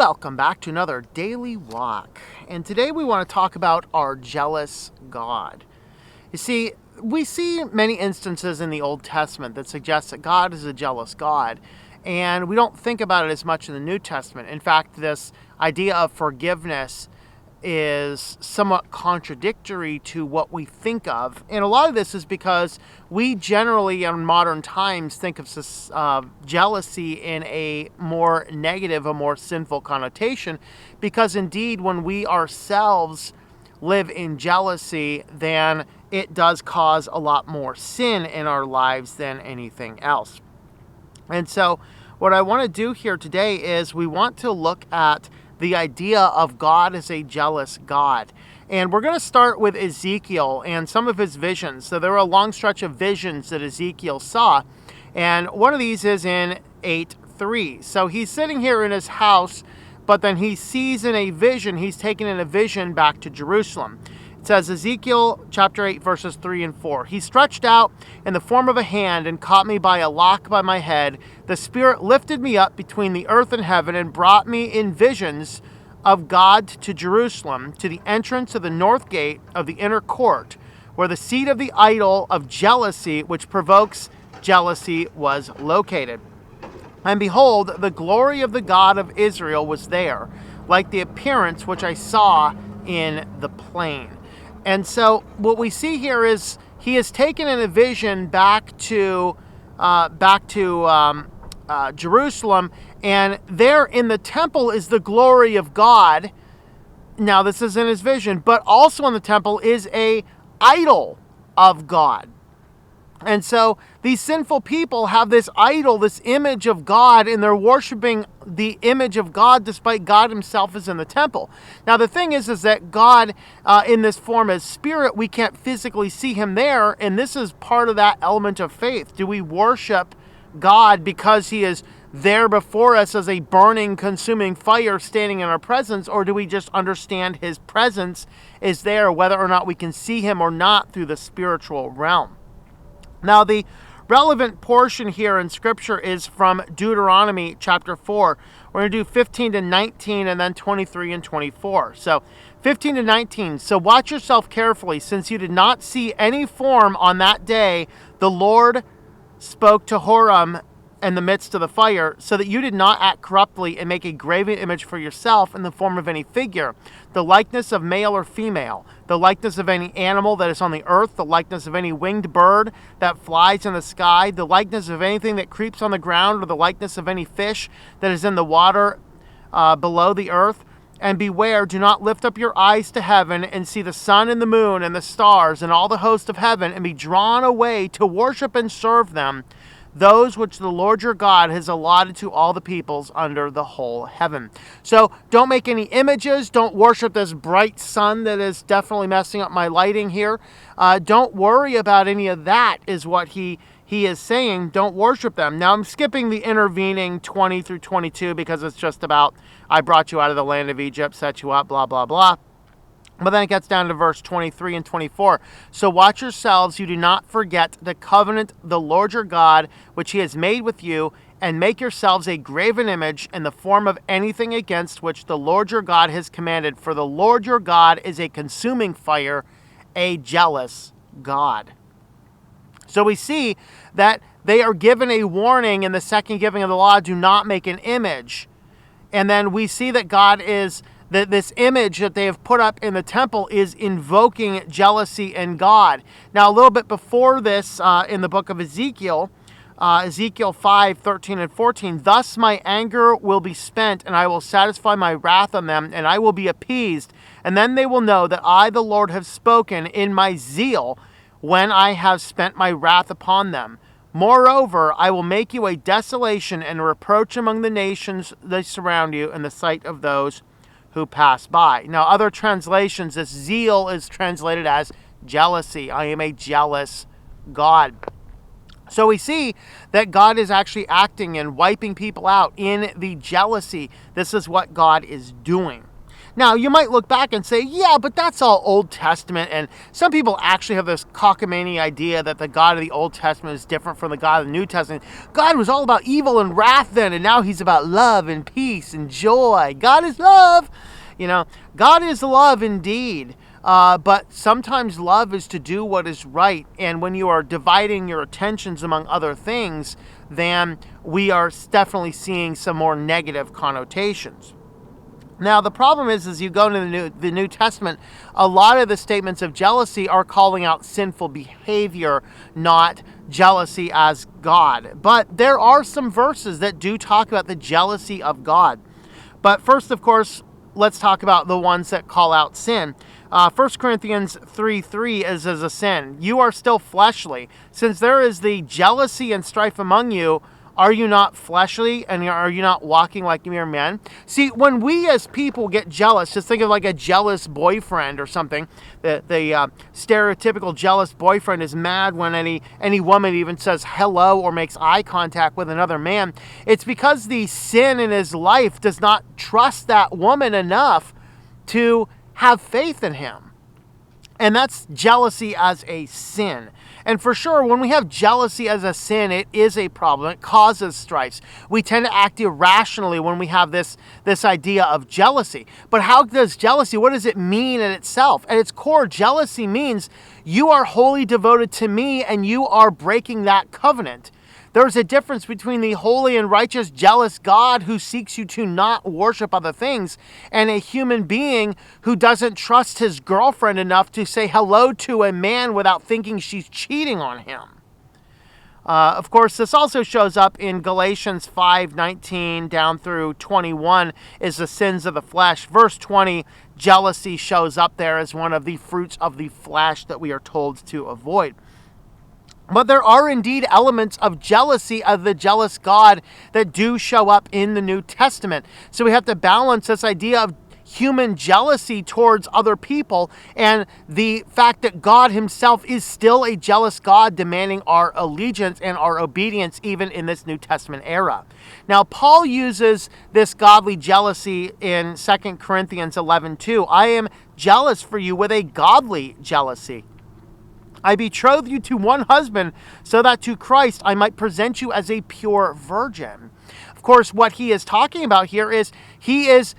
Welcome back to another Daily Walk. And today we want to talk about our jealous God. You see, we see many instances in the Old Testament that suggest that God is a jealous God. And we don't think about it as much in the New Testament. In fact, this idea of forgiveness is somewhat contradictory to what we think of. And a lot of this is because we generally in modern times think of jealousy in a more negative, a more sinful connotation, because indeed when we ourselves live in jealousy, then it does cause a lot more sin in our lives than anything else. And so what I want to do here today is we want to look at the idea of God as a jealous God. And we're going to start with Ezekiel and some of his visions. So there were a long stretch of visions that Ezekiel saw. And one of these is in 8:3. So he's sitting here in his house, but then he sees in a vision, he's taken in a vision back to Jerusalem. It says Ezekiel chapter 8 verses 3 and 4. He stretched out in the form of a hand and caught me by a lock by my head. The Spirit lifted me up between the earth and heaven and brought me in visions of God to Jerusalem, to the entrance of the north gate of the inner court, where the seat of the idol of jealousy, which provokes jealousy, was located. And behold, the glory of the God of Israel was there, like the appearance which I saw in the plain. And so what we see here is he has taken in a vision back to Jerusalem, and there in the temple is the glory of God. Now this is in his vision, but also in the temple is a idol of God. And so these sinful people have this idol, this image of God, and they're worshiping the image of God despite God himself is in the temple. Now the thing is that God in this form as spirit, we can't physically see him there, and this is part of that element of faith. Do we worship God because he is there before us as a burning, consuming fire standing in our presence, or do we just understand his presence is there whether or not we can see him or not through the spiritual realm? Now, the relevant portion here in Scripture is from Deuteronomy chapter 4. We're going to do 15 to 19 and then 23 and 24. So 15 to 19. So watch yourself carefully, since you did not see any form on that day. The Lord spoke to Horam in the midst of the fire, so that you did not act corruptly and make a graven image for yourself in the form of any figure, the likeness of male or female, the likeness of any animal that is on the earth, the likeness of any winged bird that flies in the sky, the likeness of anything that creeps on the ground, or the likeness of any fish that is in the water below the earth. And beware, do not lift up your eyes to heaven and see the sun and the moon and the stars and all the host of heaven, and be drawn away to worship and serve them, those which the Lord your God has allotted to all the peoples under the whole heaven. So don't make any images. Don't worship this bright sun that is definitely messing up my lighting here. Don't worry about any of that, is what he is saying. Don't worship them. Now I'm skipping the intervening 20 through 22 because it's just about, I brought you out of the land of Egypt, set you up, blah, blah, blah. But then it gets down to verse 23 and 24. So watch yourselves, you do not forget the covenant, the Lord your God, which he has made with you, and make yourselves a graven image in the form of anything against which the Lord your God has commanded. For the Lord your God is a consuming fire, a jealous God. So we see that they are given a warning in the second giving of the law, do not make an image. And then we see that God is, that this image that they have put up in the temple is invoking jealousy in God. Now, a little bit before this, in the book of Ezekiel, Ezekiel 5, 13 and 14, thus my anger will be spent, and I will satisfy my wrath on them, and I will be appeased. And then they will know that I, the Lord, have spoken in my zeal when I have spent my wrath upon them. Moreover, I will make you a desolation and a reproach among the nations that surround you in the sight of those who pass by. Now, other translations, this zeal is translated as jealousy. I am a jealous God. So we see that God is actually acting and wiping people out in the jealousy. This is what God is doing. Now, you might look back and say, yeah, but that's all Old Testament, and some people actually have this cockamamie idea that the God of the Old Testament is different from the God of the New Testament. God was all about evil and wrath then, and now he's about love and peace and joy. God is love. God is love indeed. But sometimes love is to do what is right. And when you are dividing your attentions among other things, then we are definitely seeing some more negative connotations. Now, the problem is, as you go into the New Testament, a lot of the statements of jealousy are calling out sinful behavior, not jealousy as God. But there are some verses that do talk about the jealousy of God. But first, of course, let's talk about the ones that call out sin. 1 Corinthians 3:3 is as a sin. You are still fleshly. Since there is the jealousy and strife among you, are you not fleshly, and are you not walking like mere men? See, when we as people get jealous, just think of like a jealous boyfriend or something. The stereotypical jealous boyfriend is mad when any woman even says hello or makes eye contact with another man. It's because the sin in his life does not trust that woman enough to have faith in him. And that's jealousy as a sin. And for sure, when we have jealousy as a sin, it is a problem. It causes strifes. We tend to act irrationally when we have this idea of jealousy. But how does jealousy, what does it mean in itself? At its core, jealousy means you are wholly devoted to me and you are breaking that covenant. There's a difference between the holy and righteous, jealous God who seeks you to not worship other things and a human being who doesn't trust his girlfriend enough to say hello to a man without thinking she's cheating on him. Of course, this also shows up in Galatians 5:19 down through 21 is the sins of the flesh. Verse 20, jealousy shows up there as one of the fruits of the flesh that we are told to avoid. But there are indeed elements of jealousy of the jealous God that do show up in the New Testament. So we have to balance this idea of human jealousy towards other people and the fact that God himself is still a jealous God demanding our allegiance and our obedience even in this New Testament era. Now, Paul uses this godly jealousy in 2 Corinthians 11:2. I am jealous for you with a godly jealousy. I betroth you to one husband so that to Christ I might present you as a pure virgin. Of course, what he is talking about here is he is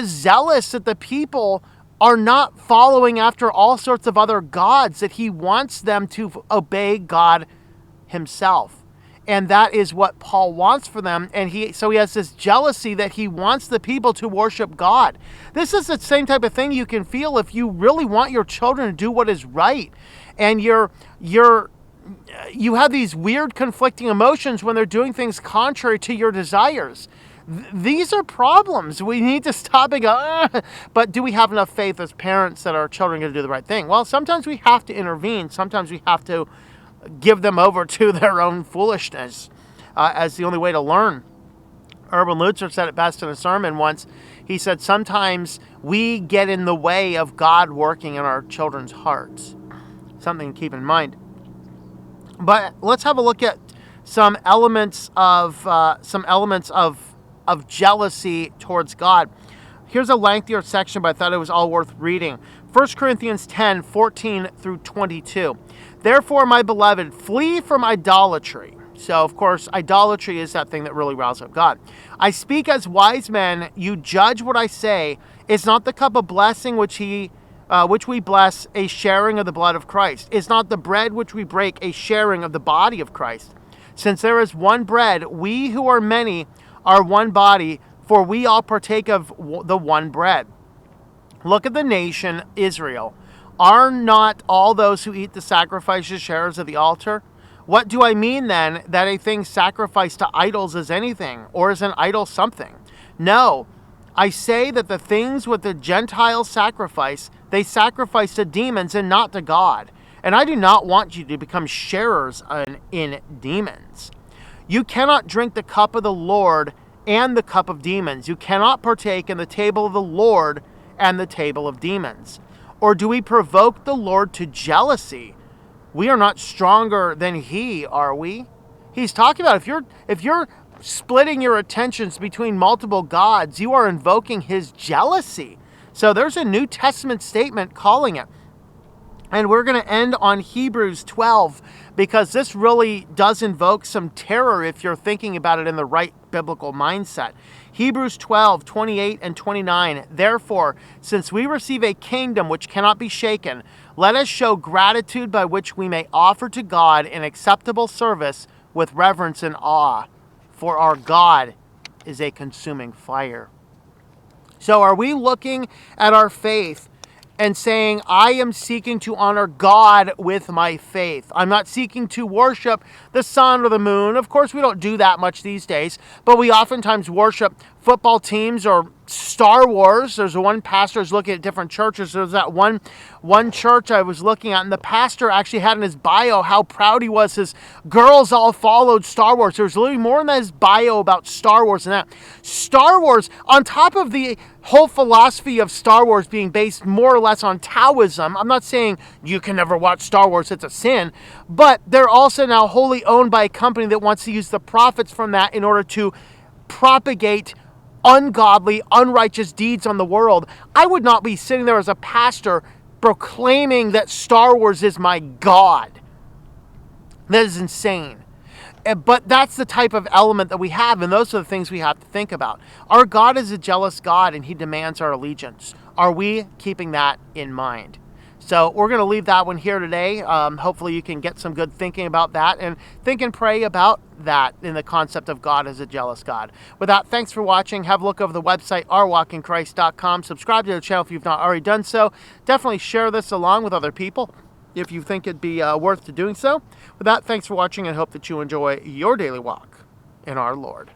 zealous that the people are not following after all sorts of other gods, that he wants them to obey God himself. And that is what Paul wants for them. And so he has this jealousy that he wants the people to worship God. This is the same type of thing you can feel if you really want your children to do what is right. And you have these weird conflicting emotions when they're doing things contrary to your desires. These are problems. We need to stop and go, but do we have enough faith as parents that our children are going to do the right thing? Well, sometimes we have to intervene. Sometimes we have to give them over to their own foolishness as the only way to learn. Erwin Lutzer said it best in a sermon once. He said, sometimes we get in the way of God working in our children's hearts. Something to keep in mind. But let's have a look at some elements of jealousy towards God. Here's a lengthier section, but I thought it was all worth reading. 1 Corinthians 10:14 through 22. Therefore, my beloved, flee from idolatry. So, of course, idolatry is that thing that really riles up God. I speak as wise men. You judge what I say. Is not the cup of blessing which we bless a sharing of the blood of Christ? Is not the bread which we break a sharing of the body of Christ? Since there is one bread, we who are many are one body, for we all partake of the one bread. Look at the nation, Israel. Are not all those who eat the sacrifices sharers of the altar? What do I mean then, that a thing sacrificed to idols is anything, or is an idol something? No, I say that the things which the Gentiles sacrifice, they sacrifice to demons and not to God. And I do not want you to become sharers in demons. You cannot drink the cup of the Lord and the cup of demons. You cannot partake in the table of the Lord and the table of demons. Or do we provoke the Lord to jealousy? We are not stronger than he, are we? He's talking about if you're splitting your attentions between multiple gods, you are invoking his jealousy. So there's a New Testament statement calling it. And we're going to end on Hebrews 12 because this really does invoke some terror if you're thinking about it in the right biblical mindset. Hebrews 12, 28 and 29. Therefore, since we receive a kingdom which cannot be shaken, let us show gratitude by which we may offer to God an acceptable service with reverence and awe. For our God is a consuming fire. So are we looking at our faith and saying, I am seeking to honor God with my faith? I'm not seeking to worship the sun or the moon. Of course, we don't do that much these days, but we oftentimes worship football teams or Star Wars. There's one pastor who's looking at different churches. There's that one church I was looking at, and the pastor actually had in his bio how proud he was. His girls all followed Star Wars. There's literally more in his bio about Star Wars than that. Star Wars, on top of the whole philosophy of Star Wars being based more or less on Taoism, I'm not saying you can never watch Star Wars, it's a sin, but they're also now wholly owned by a company that wants to use the profits from that in order to propagate ungodly, unrighteous deeds on the world. I would not be sitting there as a pastor proclaiming that Star Wars is my God. That is insane. But that's the type of element that we have, and those are the things we have to think about. Our God is a jealous God, and he demands our allegiance. Are we keeping that in mind? So we're going to leave that one here today. Hopefully you can get some good thinking about that and think and pray about that in the concept of God as a jealous God. With that, thanks for watching. Have a look over the website, ourwalkinchrist.com. Subscribe to the channel if you've not already done so. Definitely share this along with other people if you think it'd be worth doing so. With that, thanks for watching and hope that you enjoy your daily walk in our Lord.